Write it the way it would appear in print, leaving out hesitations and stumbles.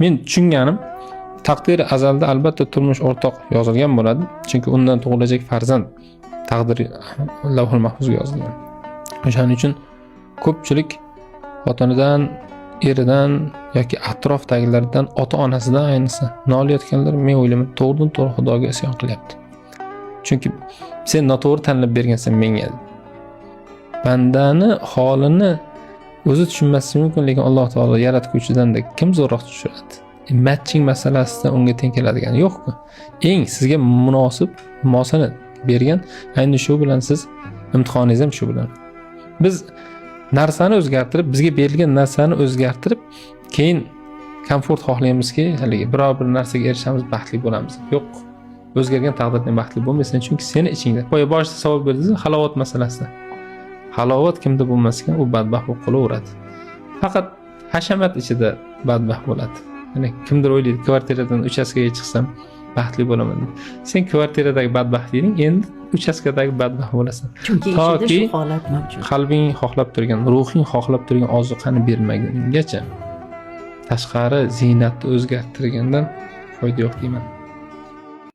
Men tushunganim, taqdiri azalda albatta turmush o'rtoq yozilgan bo'ladi. Chunki undan tug'ilajak farzand taqdiri lavhul mahfuzga yozilgan. O'shaning uchun ko'pchilik xotinidan, eridan yoki atrofdagilardan, ota-onasidan ayniqsa nolayotganlar, men o'ylayman, to'g'ridan-to'g'ri Xudoga isyon qilyapti. Chunki sen noto'g'ri tanlab bergansan menga. Bandani holini o'zi tushunmasligi mumkin, lekin Alloh taolo yaratuvchidan-da kim zo'roq tushiradi? Matching masalasida unga teng keladigan yo'q-ku. Eng sizga munosib mosini bergan, ayni shu bilan siz imtihoningiz ham shu bilan. Biz narsani o'zgartirib, bizga berilgan narsani o'zgartirib, keyin komfort xohlaymizki, haligi biror bir narsaga erishamiz, baxtli bo'lamiz. Yo'q. O'zgargan taqdirdan baxtli bo'lmaysan, chunki seni ichingda. Boshida savol berdingiz, halovat masalasida. Halovat kimda bo'lmas ekan, u badbaxt bo'lib qolaveradi. Faqat hashamat ichida badbaxt bo'ladi. Ya'ni kimdir o'ylaydi, kvartiradan uchastkaga chiqsam baxtli bo'laman. Sen kvartiradagi badbaxtliging endi uchastkadagi badbaxt bo'lasan. Chunki ichida shu holat mavjud. Qalbing xohlab turgan, ruhing xohlab turgan ozuqani bermagungacha tashqari ziynatni o'zgartirgandan foyda yo'q deyman.